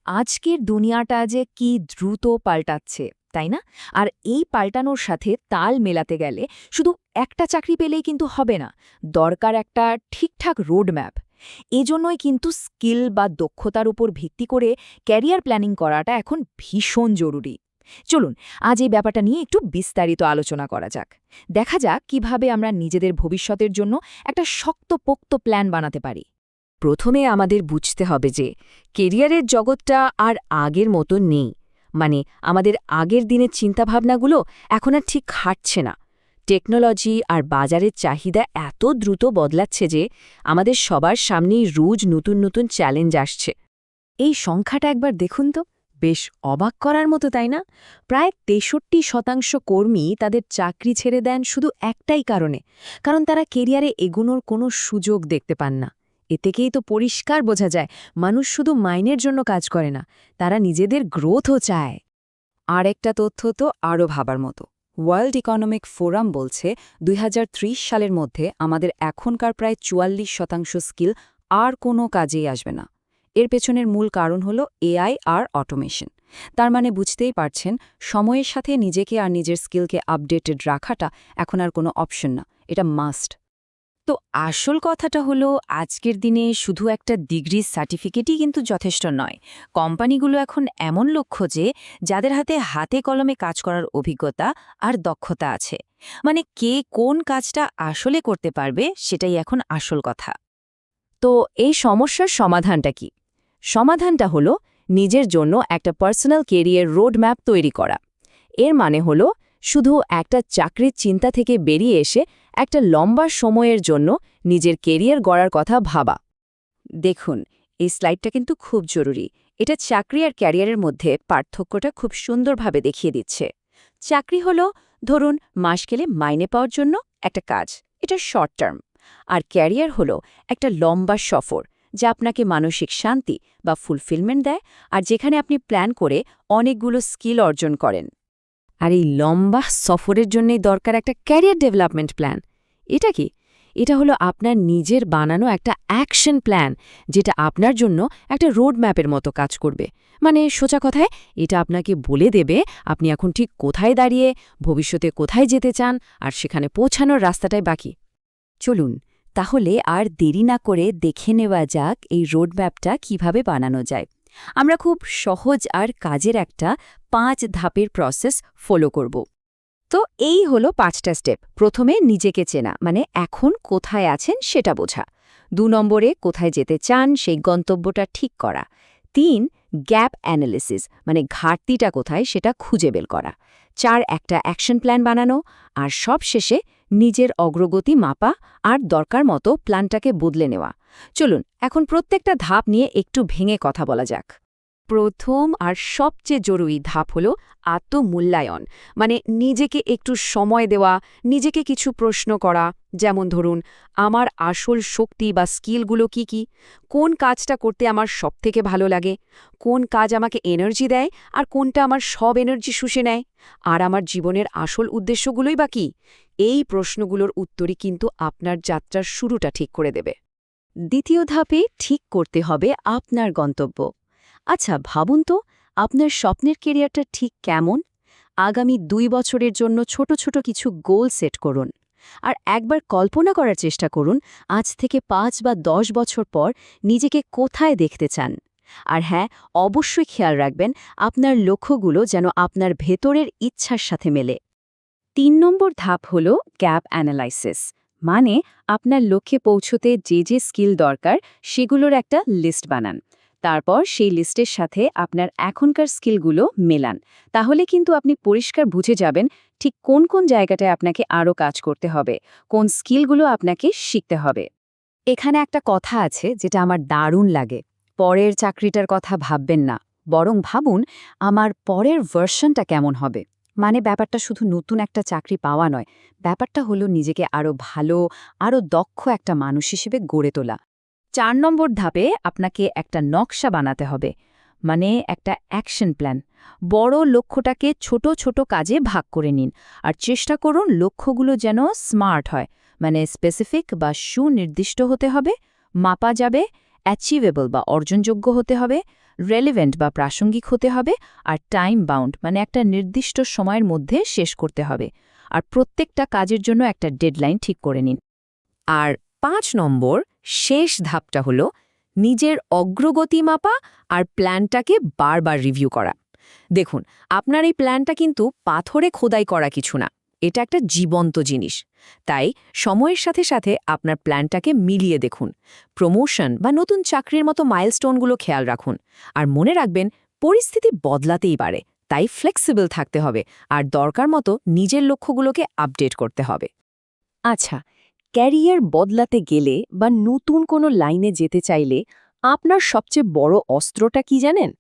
আজকের দুনিয়াটা যে কি দ্রুত পাল্টাচ্ছে, তাই না? আর এই পাল্টানোর সাথে তাল মেলাতে গেলে শুধু একটা চাকরি পেলেই কিন্তু হবে না, দরকার একটা ঠিকঠাক রোডম্যাপ। এজন্যই কিন্তু স্কিল বা দক্ষতার উপর ভিত্তি করে ক্যারিয়ার প্ল্যানিং করাটা এখন ভীষণ জরুরি। চলুন আজ এই ব্যাপারটা নিয়ে একটু বিস্তারিত আলোচনা করা যাক। দেখা যাক কিভাবে আমরা নিজেদের ভবিষ্যতের জন্য একটা শক্তপোক্ত প্ল্যান বানাতে পারি। প্রথমে আমাদের বুঝতে হবে যে কেরিয়ারের জগৎটা আর আগের মতো নেই। মানে আমাদের আগের দিনের চিন্তাভাবনাগুলো এখন আর ঠিক খাটছে না। টেকনোলজি আর বাজারের চাহিদা এত দ্রুত বদলাচ্ছে যে আমাদের সবার সামনেই রোজ নতুন নতুন চ্যালেঞ্জ আসছে। এই সংখ্যাটা একবার দেখুন তো, বেশ অবাক করার মতো, তাই না? প্রায় ৬৩% কর্মী তাদের চাকরি ছেড়ে দেন শুধু একটাই কারণে, কারণ তারা কেরিয়ারে এগোনোর কোনো সুযোগ দেখতে পান না। এ থেকেই তো পরিষ্কার বোঝা যায় মানুষ শুধু মাইনের জন্য কাজ করে না, তারা নিজেদের গ্রোথও চায়। আর একটা তথ্য তো আরও ভাবার মতো। ওয়ার্ল্ড ইকোনমিক ফোরাম বলছে ২০৩০ সালের মধ্যে আমাদের এখনকার প্রায় ৪৪% স্কিল আর কোনো কাজেই আসবে না। এর পেছনের মূল কারণ হল এআই আর অটোমেশন। তার মানে বুঝতেই পারছেন, সময়ের সাথে নিজেকে আর নিজের স্কিলকে আপডেটেড রাখাটা এখন আর কোনো অপশন না, এটা মাস্ট। তো আসল কথাটা হলো, আজকের দিনে শুধু একটা ডিগ্রি সার্টিফিকেটই কিন্তু যথেষ্ট নয়। কোম্পানিগুলো এখন এমন লোক খোঁজে যাদের হাতে হাতে কলমে কাজ করার অভিজ্ঞতা আর দক্ষতা আছে। মানে কে কোন কাজটা আসলে করতে পারবে, সেটাই এখন আসল কথা। তো এই সমস্যার সমাধানটা কি? সমাধানটা হলো নিজের জন্য একটা পার্সোনাল কেরিয়ার রোডম্যাপ তৈরি করা। এর মানে হলো শুধু একটা চাকরির চিন্তা থেকে বেরিয়ে এসে একটা লম্বা সময়ের জন্য নিজের কেরিয়ার গড়ার কথা ভাবা। দেখুন, এই স্লাইডটা কিন্তু খুব জরুরি। এটা চাকরি আর ক্যারিয়ারের মধ্যে পার্থক্যটা খুব সুন্দরভাবে দেখিয়ে দিচ্ছে। চাকরি হলো, ধরুন, মাস গেলে মাইনে পাওয়ার জন্য একটা কাজ, এটা শর্ট টার্ম। আর ক্যারিয়ার হলো একটা লম্বা সফর, যা আপনাকে মানসিক শান্তি বা ফুলফিলমেন্ট দেয়, আর যেখানে আপনি প্ল্যান করে অনেকগুলো স্কিল অর্জন করেন। আর এই লম্বা সফরের জন্যই দরকার একটা ক্যারিয়ার ডেভেলপমেন্ট প্ল্যান। এটা কি? এটা হলো আপনার নিজের বানানো একটা অ্যাকশন প্ল্যান, যেটা আপনার জন্য একটা রোড ম্যাপের মতো কাজ করবে। মানে সোজা কথায়, এটা আপনাকে বলে দেবে আপনি এখন ঠিক কোথায় দাঁড়িয়ে, ভবিষ্যতে কোথায় যেতে চান, আর সেখানে পৌঁছানোর রাস্তাটাই বাকি। চলুন তাহলে আর দেরি না করে দেখে নেওয়া যাক এই রোডম্যাপটা কিভাবে বানানো যায়। আমরা খুব সহজ আর কাজের একটা 5 ধাপের প্রসেস ফলো করব। তো এই হলো 5টা স্টেপ। প্রথমে নিজেকে চেনা, মানে এখন কোথায় আছেন সেটা বোঝা। 2 নম্বরে কোথায় যেতে চান সেই গন্তব্যটা ঠিক করা। 3 গ্যাপ অ্যানালিসিস, মানে ঘাটতিটা কোথায় সেটা খুঁজে বের করা। 4 একটা অ্যাকশন প্ল্যান বানানো। আর সব শেষে নিজের অগ্রগতি মাপা আর দরকার মতো প্ল্যানটাকে বদলে নেওয়া। চলুন এখন প্রত্যেকটা ধাপ নিয়ে একটু ভেঙে কথা বলা যাক। প্রথম আর সবচেয়ে জরুরি ধাপ হল আত্মমূল্যায়ন, মানে নিজেকে একটু সময় দেওয়া, নিজেকে কিছু প্রশ্ন করা। যেমন ধরুন, আমার আসল শক্তি বা স্কিলগুলো কি কি, কোন কাজটা করতে আমার সবথেকে ভালো লাগে, কোন কাজ আমাকে এনার্জি দেয় আর কোনটা আমার সব এনার্জি শুষে নেয়, আর আমার জীবনের আসল উদ্দেশ্যগুলোই বা কী। এই প্রশ্নগুলোর উত্তরই কিন্তু আপনার যাত্রার শুরুটা ঠিক করে দেবে। দ্বিতীয় ধাপে ঠিক করতে হবে আপনার গন্তব্য। আচ্ছা ভাবুন তো, আপনার স্বপ্নের কেরিয়ারটা ঠিক কেমন? আগামী 2 বছরের জন্য ছোট ছোট কিছু গোল সেট করুন। আর একবার কল্পনা করার চেষ্টা করুন, আজ থেকে 5 বা 10 বছর পর নিজেকে কোথায় দেখতে চান। আর হ্যাঁ, অবশ্যই খেয়াল রাখবেন আপনার লক্ষ্যগুলো যেন আপনার ভেতরের ইচ্ছার সাথে মেলে। 3 নম্বর ধাপ হল গ্যাপ অ্যানালাইসিস, মানে আপনার লক্ষ্যে পৌঁছতে যে যে স্কিল দরকার সেগুলোর একটা লিস্ট বানান। তারপর সেই লিস্টের সাথে আপনার এখনকার স্কিলগুলো মেলান। তাহলে কিন্তু আপনি পরিষ্কার বুঝে যাবেন ঠিক কোন কোন জায়গাটায় আপনাকে আরও কাজ করতে হবে, কোন স্কিলগুলো আপনাকে শিখতে হবে। এখানে একটা কথা আছে যেটা আমার দারুণ লাগে। পরের চাকরিটার কথা ভাববেন না, বরং ভাবুন আমার পরের ভার্সনটা কেমন হবে। মানে ব্যাপারটা শুধু নতুন একটা চাকরি পাওয়া নয়, ব্যাপারটা হলো নিজেকে আরও ভালো, আরও দক্ষ একটা মানুষ হিসেবে গড়ে তোলা। 4 নম্বর ধাপে আপনাকে একটা নকশা বানাতে হবে, মানে একটা অ্যাকশন প্ল্যান। বড় লক্ষ্যটাকে ছোট ছোট কাজে ভাগ করে নিন, আর চেষ্টা করুন লক্ষ্যগুলো যেন স্মার্ট হয়, মানে স্পেসিফিক বা সুনির্দিষ্ট হতে হবে, মাপা যাবে, অ্যাচিভেবল বা অর্জনযোগ্য হতে হবে, রেলেভেন্ট বা প্রাসঙ্গিক হতে হবে, আর টাইম বাউন্ড মানে একটা নির্দিষ্ট সময়ের মধ্যে শেষ করতে হবে। আর প্রত্যেকটা কাজের জন্য একটা ডেডলাইন ঠিক করে নিন। আর 5 নম্বর শেষ ধাপটা হলো নিজের অগ্রগতি মাপা আর প্ল্যানটাকে বারবার রিভিউ করা। দেখুন, আপনার এই প্ল্যানটা কিন্তু পাথরে খোদাই করা কিছু না, এটা একটা জীবন্ত জিনিস। তাই সময়ের সাথে সাথে আপনার প্ল্যানটাকে মিলিয়ে দেখুন। প্রমোশন বা নতুন চাকরির মতো মাইলস্টোনগুলো খেয়াল রাখুন। আর মনে রাখবেন, পরিস্থিতি বদলাতেই পারে, তাই ফ্লেক্সিবল থাকতে হবে আর দরকার মতো নিজের লক্ষ্যগুলোকে আপডেট করতে হবে। আচ্ছা, ক্যারিয়ার বদলাতে গেলে বা নতুন কোনো লাইনে যেতে চাইলে আপনার সবচেয়ে বড় অস্ত্রটা কি জানেন?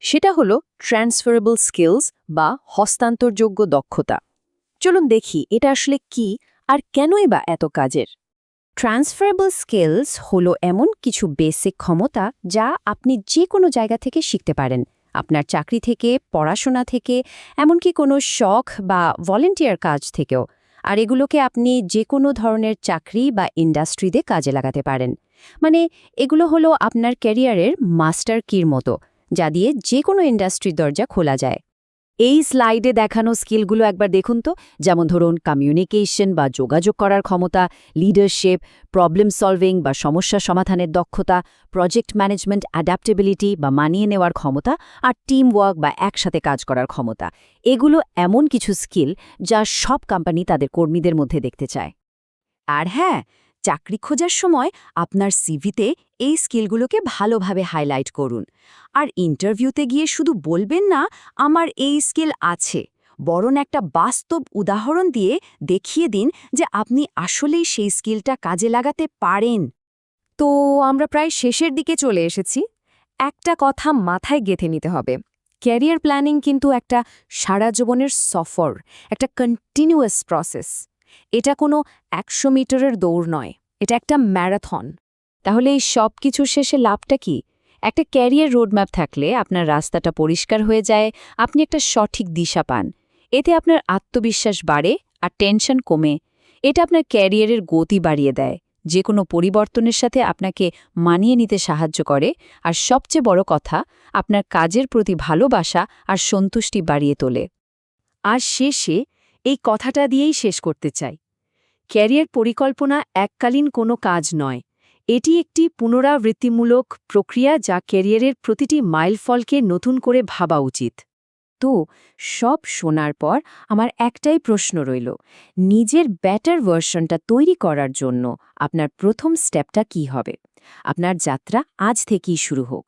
সেটা হলো ট্রান্সফারেবল স্কিলস বা হস্তান্তরযোগ্য দক্ষতা। চলুন দেখি এটা আসলে কি আর কেনই বা এত কাজের। ট্রান্সফারেবল স্কিলস হলো এমন কিছু বেসিক ক্ষমতা যা আপনি যে কোনো জায়গা থেকে শিখতে পারেন, আপনার চাকরি থেকে, পড়াশোনা থেকে, এমনকি কোনো শখ বা ভলেন্টিয়ার কাজ থেকেও। আর এগুলোকে আপনি যে কোনো ধরনের চাকরি বা ইন্ডাস্ট্রিতে কাজে লাগাতে পারেন। মানে এগুলো হলো আপনার ক্যারিয়ারের মাস্টার কির মতো, যা দিয়ে যে কোনো ইন্ডাস্ট্রির দরজা খোলা যায়। এই স্লাইডে দেখানো স্কিলগুলো একবার দেখুন তো, যেমন ধরুন কমিউনিকেশন বা যোগাযোগ করার ক্ষমতা, লিডারশিপ, প্রবলেম সলভিং বা সমস্যা সমাধানের দক্ষতা, প্রজেক্ট ম্যানেজমেন্ট অ্যাডাপ্টেবিলিটি বা মানিয়ে নেওয়ার ক্ষমতা, আর টিম ওয়ার্ক বা একসাথে কাজ করার ক্ষমতা। এগুলো এমন কিছু স্কিল যা সব কোম্পানি তাদের কর্মীদের মধ্যে দেখতে চায়। আর হ্যাঁ, চাকরি খোঁজার সময় আপনার সিভিতে এই স্কিলগুলোকে ভালোভাবে হাইলাইট করুন। আর ইন্টারভিউতে গিয়ে শুধু বলবেন না আমার এই স্কিল আছে, বরং একটা বাস্তব উদাহরণ দিয়ে দেখিয়ে দিন যে আপনি আসলেই সেই স্কিলটা কাজে লাগাতে পারেন। তো আমরা প্রায় শেষের দিকে চলে এসেছি। একটা কথা মাথায় গেঁথে নিতে হবে, ক্যারিয়ার প্ল্যানিং কিন্তু একটা সারা জীবনের সফর, একটা কন্টিনিউয়াস প্রসেস। এটা কোনো 100 মিটারের দৌড় নয়, এটা একটা ম্যারাথন। তাহলে এই সব কিছুর শেষে লাভটা কি? একটা ক্যারিয়ার রোডম্যাপ থাকলে আপনার রাস্তাটা পরিষ্কার হয়ে যায়, আপনি একটা সঠিক দিশা পান। এতে আপনার আত্মবিশ্বাস বাড়ে আর টেনশন কমে। এটা আপনার ক্যারিয়ারের গতি বাড়িয়ে দেয়, যে কোনো পরিবর্তনের সাথে আপনাকে মানিয়ে নিতে সাহায্য করে, আর সবচেয়ে বড় কথা, আপনার কাজের প্রতি ভালোবাসা আর সন্তুষ্টি বাড়িয়ে তোলে। আর শেষে এই কথাটা দিয়েই শেষ করতে চাই, ক্যারিয়ার পরিকল্পনা এককালীন কোনো কাজ নয়, এটি একটি পুনরাবৃত্তিমূলক প্রক্রিয়া যা ক্যারিয়ারের প্রতিটি মাইলফলকে নতুন করে ভাবা উচিত। তো সব শোনার পর আমার একটাই প্রশ্ন রইল, নিজের বেটার ভার্সনটা তৈরি করার জন্য আপনার প্রথম স্টেপটা কী হবে? আপনার যাত্রা আজ থেকেই শুরু হোক।